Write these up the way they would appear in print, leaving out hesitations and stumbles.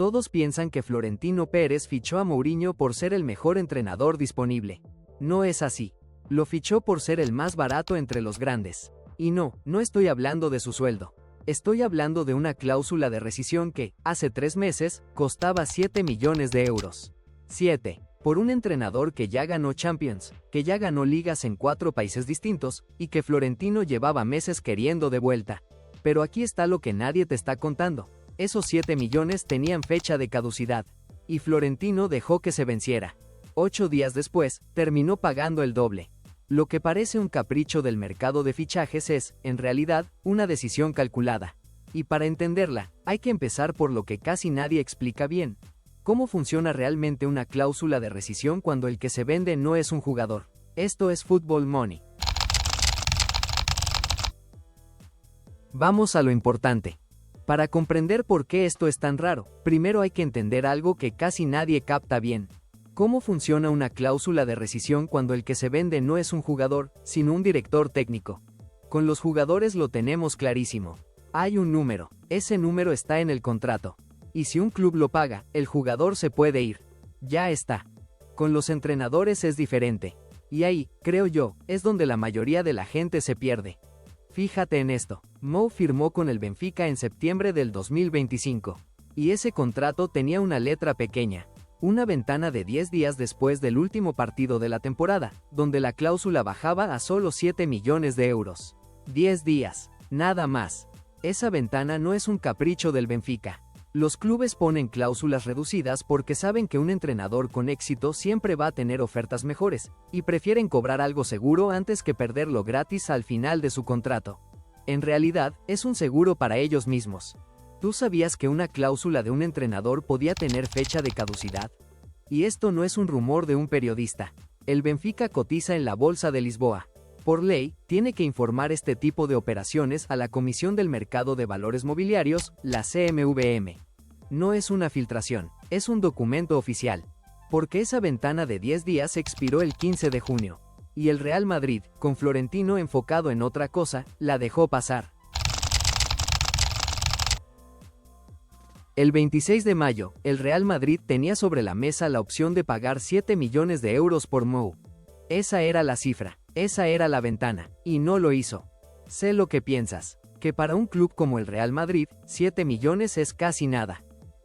Todos piensan que Florentino Pérez fichó a Mourinho por ser el mejor entrenador disponible. No es así. Lo fichó por ser el más barato entre los grandes. Y no estoy hablando de su sueldo. Estoy hablando de una cláusula de rescisión que, hace 3 meses, costaba 7 millones de euros. 7. Por un entrenador que ya ganó Champions, que ya ganó ligas en 4 países distintos, y que Florentino llevaba meses queriendo de vuelta. Pero aquí está lo que nadie te está contando. Esos 7 millones tenían fecha de caducidad. Y Florentino dejó que se venciera. 8 días después, terminó pagando el doble. Lo que parece un capricho del mercado de fichajes es, en realidad, una decisión calculada. Y para entenderla, hay que empezar por lo que casi nadie explica bien. ¿Cómo funciona realmente una cláusula de rescisión cuando el que se vende no es un jugador? Esto es Football Money. Vamos a lo importante. Para comprender por qué esto es tan raro, primero hay que entender algo que casi nadie capta bien. ¿Cómo funciona una cláusula de rescisión cuando el que se vende no es un jugador, sino un director técnico? Con los jugadores lo tenemos clarísimo. Hay un número, ese número está en el contrato. Y si un club lo paga, el jugador se puede ir. Ya está. Con los entrenadores es diferente. Y ahí, creo yo, es donde la mayoría de la gente se pierde. Fíjate en esto. Mou firmó con el Benfica en septiembre del 2025. Y ese contrato tenía una letra pequeña. Una ventana de 10 días después del último partido de la temporada, donde la cláusula bajaba a solo 7 millones de euros. 10 días. Nada más. Esa ventana no es un capricho del Benfica. Los clubes ponen cláusulas reducidas porque saben que un entrenador con éxito siempre va a tener ofertas mejores, y prefieren cobrar algo seguro antes que perderlo gratis al final de su contrato. En realidad, es un seguro para ellos mismos. ¿Tú sabías que una cláusula de un entrenador podía tener fecha de caducidad? Y esto no es un rumor de un periodista. El Benfica cotiza en la Bolsa de Lisboa. Por ley, tiene que informar este tipo de operaciones a la Comisión del Mercado de Valores Mobiliarios, la CMVM. No es una filtración, es un documento oficial. Porque esa ventana de 10 días expiró el 15 de junio. Y el Real Madrid, con Florentino enfocado en otra cosa, la dejó pasar. El 26 de mayo, el Real Madrid tenía sobre la mesa la opción de pagar 7 millones de euros por Mou. Esa era la cifra. Esa era la ventana, y no lo hizo. Sé lo que piensas, que para un club como el Real Madrid, 7 millones es casi nada.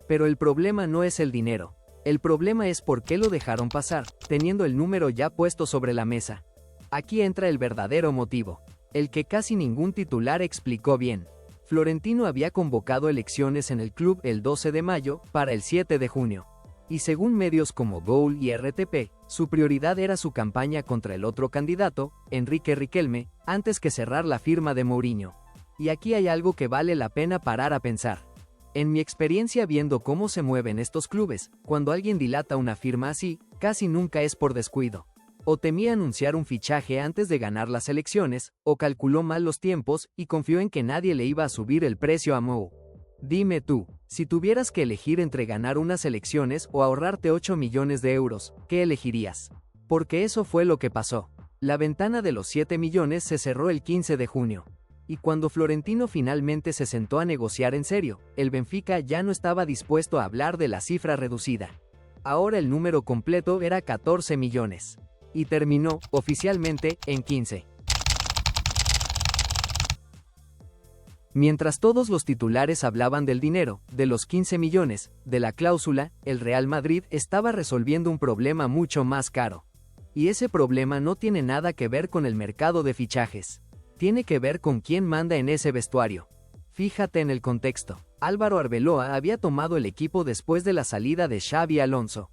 Pero el problema no es el dinero. El problema es por qué lo dejaron pasar, teniendo el número ya puesto sobre la mesa. Aquí entra el verdadero motivo, el que casi ningún titular explicó bien. Florentino había convocado elecciones en el club el 12 de mayo para el 7 de junio. Y según medios como Goal y RTP, su prioridad era su campaña contra el otro candidato, Enrique Riquelme, antes que cerrar la firma de Mourinho. Y aquí hay algo que vale la pena parar a pensar. En mi experiencia viendo cómo se mueven estos clubes, cuando alguien dilata una firma así, casi nunca es por descuido. O temía anunciar un fichaje antes de ganar las elecciones, o calculó mal los tiempos y confió en que nadie le iba a subir el precio a Mou. Dime tú, si tuvieras que elegir entre ganar unas elecciones o ahorrarte 8 millones de euros, ¿qué elegirías? Porque eso fue lo que pasó. La ventana de los 7 millones se cerró el 15 de junio. Y cuando Florentino finalmente se sentó a negociar en serio, el Benfica ya no estaba dispuesto a hablar de la cifra reducida. Ahora el número completo era 14 millones. Y terminó, oficialmente, en 15. Mientras todos los titulares hablaban del dinero, de los 15 millones, de la cláusula, el Real Madrid estaba resolviendo un problema mucho más caro. Y ese problema no tiene nada que ver con el mercado de fichajes. Tiene que ver con quién manda en ese vestuario. Fíjate en el contexto. Álvaro Arbeloa había tomado el equipo después de la salida de Xabi Alonso.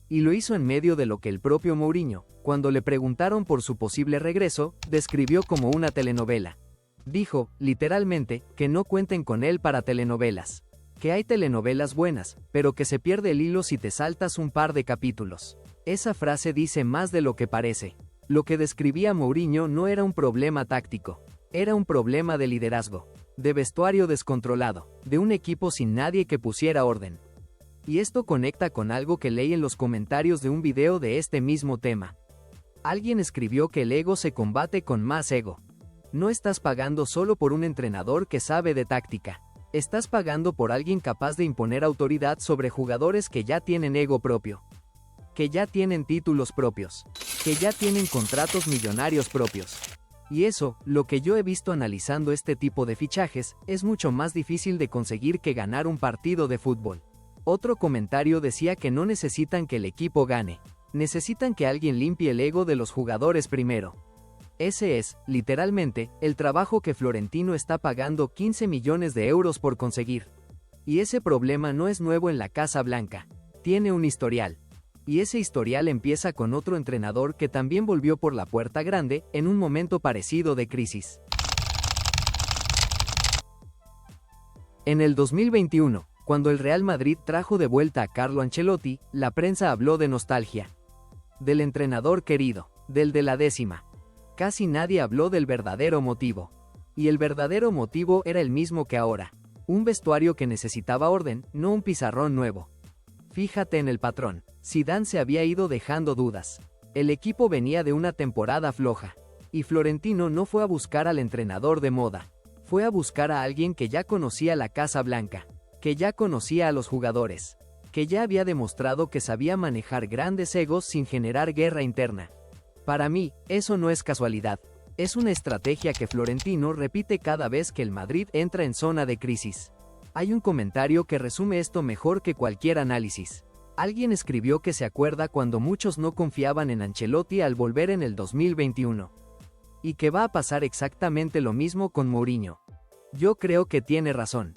Y lo hizo en medio de lo que el propio Mourinho, cuando le preguntaron por su posible regreso, describió como una telenovela. Dijo, literalmente, que no cuenten con él para telenovelas. Que hay telenovelas buenas, pero que se pierde el hilo si te saltas un par de capítulos. Esa frase dice más de lo que parece. Lo que describía Mourinho no era un problema táctico. Era un problema de liderazgo. De vestuario descontrolado. De un equipo sin nadie que pusiera orden. Y esto conecta con algo que leí en los comentarios de un video de este mismo tema. Alguien escribió que el ego se combate con más ego. No estás pagando solo por un entrenador que sabe de táctica. Estás pagando por alguien capaz de imponer autoridad sobre jugadores que ya tienen ego propio, que ya tienen títulos propios, que ya tienen contratos millonarios propios. Y eso, lo que yo he visto analizando este tipo de fichajes, es mucho más difícil de conseguir que ganar un partido de fútbol. Otro comentario decía que no necesitan que el equipo gane, necesitan que alguien limpie el ego de los jugadores primero. Ese es, literalmente, el trabajo que Florentino está pagando 15 millones de euros por conseguir. Y ese problema no es nuevo en la Casa Blanca. Tiene un historial. Y ese historial empieza con otro entrenador que también volvió por la puerta grande en un momento parecido de crisis. En el 2021, cuando el Real Madrid trajo de vuelta a Carlo Ancelotti, la prensa habló de nostalgia. Del entrenador querido, del de la décima. Casi nadie habló del verdadero motivo. Y el verdadero motivo era el mismo que ahora. Un vestuario que necesitaba orden, no un pizarrón nuevo. Fíjate en el patrón. Zidane se había ido dejando dudas. El equipo venía de una temporada floja. Y Florentino no fue a buscar al entrenador de moda. Fue a buscar a alguien que ya conocía la Casa Blanca. Que ya conocía a los jugadores. Que ya había demostrado que sabía manejar grandes egos sin generar guerra interna. Para mí, eso no es casualidad. Es una estrategia que Florentino repite cada vez que el Madrid entra en zona de crisis. Hay un comentario que resume esto mejor que cualquier análisis. Alguien escribió que se acuerda cuando muchos no confiaban en Ancelotti al volver en el 2021. Y que va a pasar exactamente lo mismo con Mourinho. Yo creo que tiene razón.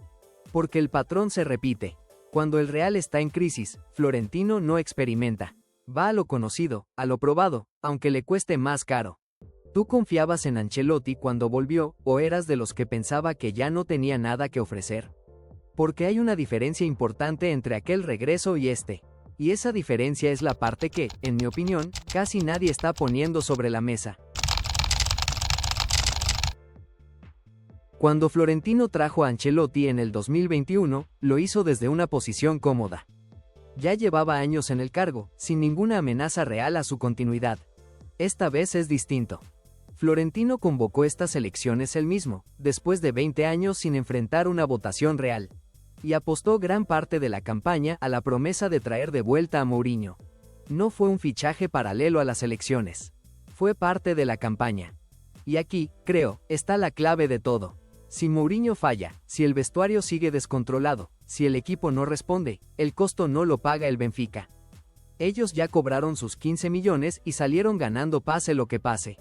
Porque el patrón se repite. Cuando el Real está en crisis, Florentino no experimenta. Va a lo conocido, a lo probado, aunque le cueste más caro. ¿Tú confiabas en Ancelotti cuando volvió, o eras de los que pensaba que ya no tenía nada que ofrecer? Porque hay una diferencia importante entre aquel regreso y este. Y esa diferencia es la parte que, en mi opinión, casi nadie está poniendo sobre la mesa. Cuando Florentino trajo a Ancelotti en el 2021, lo hizo desde una posición cómoda. Ya llevaba años en el cargo, sin ninguna amenaza real a su continuidad. Esta vez es distinto. Florentino convocó estas elecciones él mismo, después de 20 años sin enfrentar una votación real. Y apostó gran parte de la campaña a la promesa de traer de vuelta a Mourinho. No fue un fichaje paralelo a las elecciones. Fue parte de la campaña. Y aquí, creo, está la clave de todo. Si Mourinho falla, si el vestuario sigue descontrolado, si el equipo no responde, el costo no lo paga el Benfica. Ellos ya cobraron sus 15 millones y salieron ganando pase lo que pase.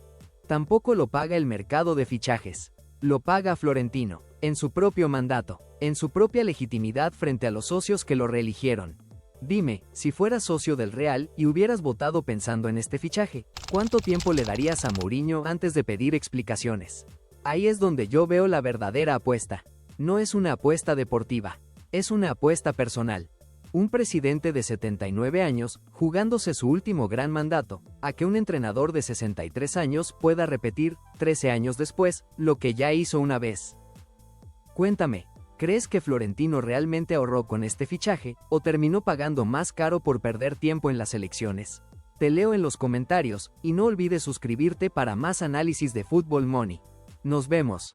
Tampoco lo paga el mercado de fichajes. Lo paga Florentino, en su propio mandato, en su propia legitimidad frente a los socios que lo reeligieron. Dime, si fueras socio del Real y hubieras votado pensando en este fichaje, ¿cuánto tiempo le darías a Mourinho antes de pedir explicaciones? Ahí es donde yo veo la verdadera apuesta. No es una apuesta deportiva, es una apuesta personal. Un presidente de 79 años, jugándose su último gran mandato, a que un entrenador de 63 años pueda repetir, 13 años después, lo que ya hizo una vez. Cuéntame, ¿crees que Florentino realmente ahorró con este fichaje, o terminó pagando más caro por perder tiempo en las elecciones? Te leo en los comentarios, y no olvides suscribirte para más análisis de Football Money. Nos vemos.